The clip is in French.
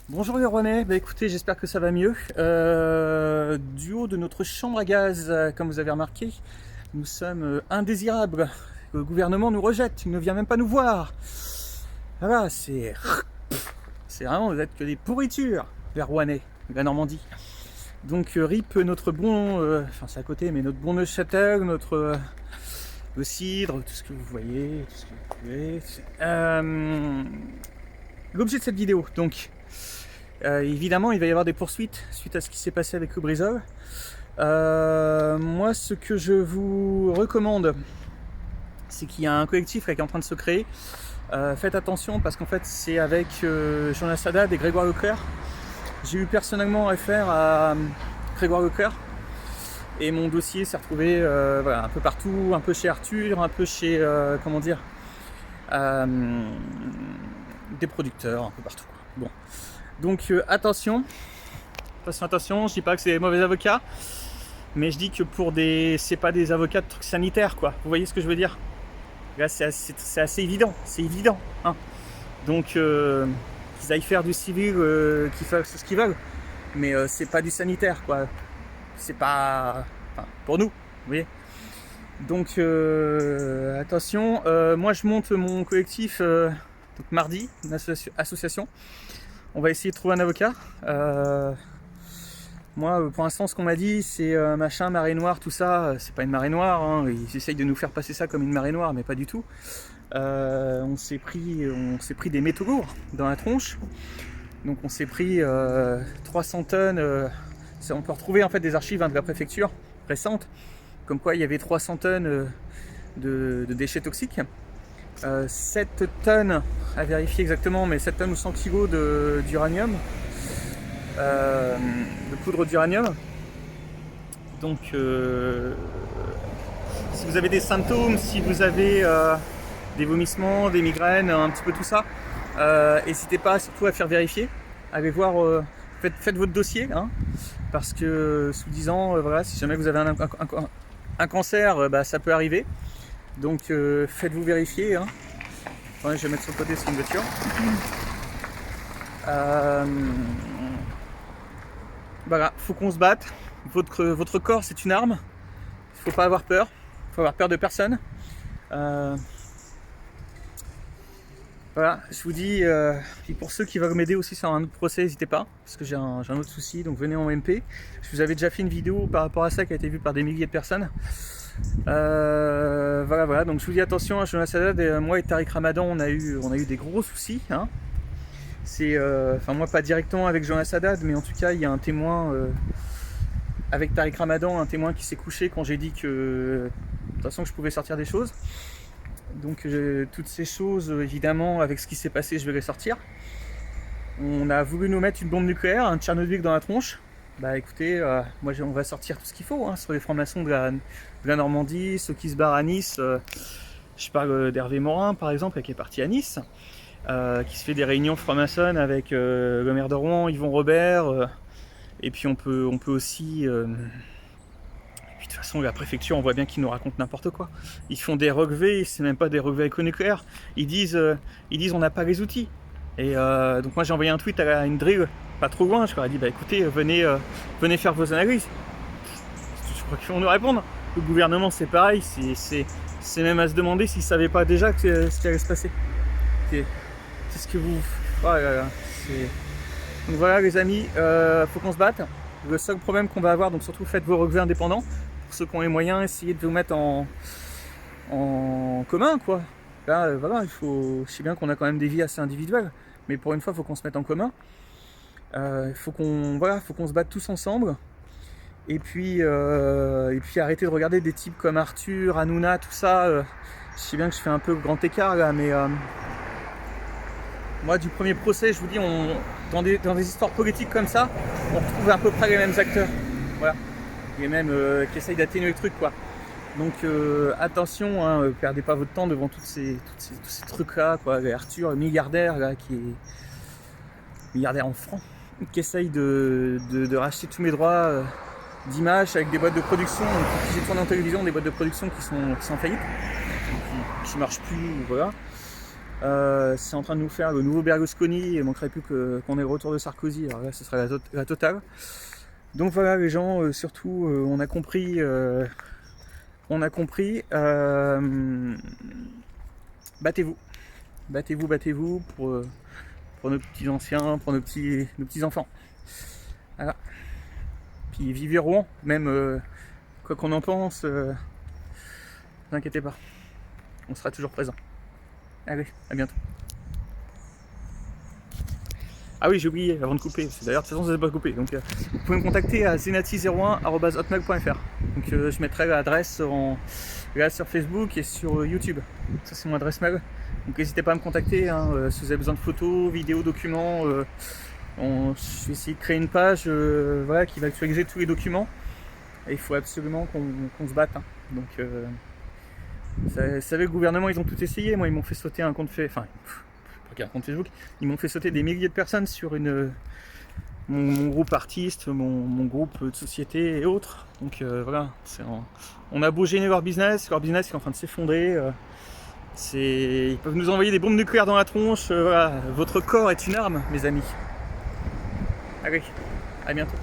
Bonjour les Rouennais, écoutez, j'espère que ça va mieux. Du haut de notre chambre à gaz, comme vous avez remarqué, nous sommes indésirables. Le gouvernement nous rejette, il ne vient même pas nous voir. Voilà, c'est vraiment, vous êtes que des pourritures, les Rouennais, la Normandie. Donc RIP notre bon, enfin c'est à côté, mais notre bon Neuchâtel, notre le cidre, tout ce que vous voyez, tout ce que vous pouvez. L'objet de cette vidéo, donc. Évidemment, il va y avoir des poursuites suite à ce qui s'est passé avec Lubrizol. Moi, ce que je vous recommande, c'est qu'il y a un collectif qui est en train de se créer. Faites attention parce qu'en fait, c'est avec Jonas Haddad et Grégoire Leclerc. J'ai eu personnellement affaire à Grégoire Leclerc et mon dossier s'est retrouvé voilà, un peu partout, un peu chez Arthur, un peu chez comment dire, des producteurs, un peu partout. Bon. Donc attention, je dis pas que c'est des mauvais avocats, mais je dis que c'est pas des avocats de trucs sanitaires quoi. Vous voyez ce que je veux dire? Là c'est assez évident, c'est évident. Hein. Donc qu'ils aillent faire du civil, qu'ils fassent ce qu'ils veulent, mais c'est pas du sanitaire quoi. C'est pas, enfin, pour nous, vous voyez. Donc attention, moi je monte mon collectif donc mardi, une association. On va essayer de trouver un avocat. Moi, pour l'instant, ce qu'on m'a dit, c'est machin, marée noire, tout ça. C'est pas une marée noire. Hein. Ils essayent de nous faire passer ça comme une marée noire, mais pas du tout. On s'est pris des métaux lourds dans la tronche. Donc, on s'est pris 300 tonnes. On peut retrouver en fait des archives de la préfecture récentes, comme quoi il y avait 300 tonnes de déchets toxiques. 7 tonnes à vérifier exactement, mais 7 tonnes ou 100 kg d'uranium, de poudre d'uranium. Donc si vous avez des symptômes, si vous avez des vomissements, des migraines, un petit peu tout ça, n'hésitez pas surtout à faire vérifier, allez voir, faites votre dossier, hein, parce que sous-disant, voilà, si jamais vous avez un cancer, ça peut arriver. Donc faites-vous vérifier. Hein. Attendez, je vais mettre sur le côté, c'est une voiture. Voilà, faut qu'on se batte. Votre corps, c'est une arme. Il faut pas avoir peur. Il faut avoir peur de personne. Voilà, je vous dis, puis pour ceux qui veulent m'aider aussi sur un autre procès, n'hésitez pas, parce que j'ai un autre souci, donc venez en MP. Je vous avais déjà fait une vidéo par rapport à ça qui a été vue par des milliers de personnes. Voilà, donc je vous dis attention à Jonas Haddad, et moi et Tariq Ramadan, on a eu des gros soucis. Hein. C'est, enfin moi pas directement avec Jonas Haddad, mais en tout cas il y a un témoin avec Tariq Ramadan, un témoin qui s'est couché quand j'ai dit que de toute façon que je pouvais sortir des choses. Donc toutes ces choses, évidemment, avec ce qui s'est passé, je vais les sortir. On a voulu nous mettre une bombe nucléaire, un Tchernobyl dans la tronche. Bah écoutez, moi on va sortir tout ce qu'il faut hein, sur les francs-maçons de la Normandie, ceux qui se barrent à Nice. Je parle d'Hervé Morin par exemple, qui est parti à Nice, qui se fait des réunions franc-maçonnes avec le maire de Rouen, Yvon Robert. Et puis on peut aussi... de toute façon, la préfecture, on voit bien qu'ils nous racontent n'importe quoi. Ils font des relevés, c'est même pas des relevés éconucléaires. Ils disent on n'a pas les outils. Et donc moi j'ai envoyé un tweet à une drill, pas trop loin, je leur ai dit écoutez, venez faire vos analyses. Je crois qu'ils vont nous répondre. Le gouvernement c'est pareil, c'est même à se demander s'ils ne savaient pas déjà ce qui allait se passer. C'est ce que vous... Oh là là, donc voilà les amis, faut qu'on se batte. Le seul problème qu'on va avoir, donc surtout faites vos relevés indépendants. Pour ceux qui ont les moyens, essayez de vous mettre en commun quoi. Là voilà, je sais bien qu'on a quand même des vies assez individuelles, mais pour une fois il faut qu'on se mette en commun. Faut qu'on se batte tous ensemble. Et puis arrêtez de regarder des types comme Arthur, Hanouna, tout ça. Je sais bien que je fais un peu grand écart là, mais moi du premier procès, je vous dis, dans des histoires politiques comme ça, on retrouve à peu près les mêmes acteurs. Voilà. Et même qui essayent d'atténuer le truc quoi. Donc attention, hein, perdez pas votre temps devant tous ces trucs là quoi. Arthur, milliardaire là, qui est milliardaire en francs, qui essaye de racheter tous mes droits d'image avec des boîtes de production. J'ai tourné en télévision des boîtes de production qui sont en faillite, qui marchent plus, voilà. C'est en train de nous faire le nouveau Berlusconi, il manquerait plus qu'on ait le retour de Sarkozy, alors là ce serait la totale. Donc voilà les gens, surtout on a compris, battez-vous, battez-vous pour nos petits anciens, pour nos petits enfants. Voilà. Puis vivez Rouen, même quoi qu'on en pense, ne vous inquiétez pas, on sera toujours présent. Allez, à bientôt. Ah oui, j'ai oublié avant de couper, d'ailleurs de toute façon ça s'est pas coupé, donc vous pouvez me contacter à zenati01@hotmail.fr. Donc je mettrai l'adresse là sur Facebook et sur YouTube, ça c'est mon adresse mail. Donc n'hésitez pas à me contacter hein, si vous avez besoin de photos, vidéos, documents. Je vais essayer de créer une page voilà, qui va actualiser tous les documents. Et il faut absolument qu'on se batte. Hein. Donc vous savez, le gouvernement ils ont tout essayé. Moi ils m'ont fait sauter un compte Facebook. Ils m'ont fait sauter des milliers de personnes sur mon groupe artiste, mon groupe de société et autres. Donc voilà, on a beau gêner leur business est en train de s'effondrer. Ils peuvent nous envoyer des bombes nucléaires dans la tronche. Voilà. Votre corps est une arme, mes amis. Allez, à bientôt.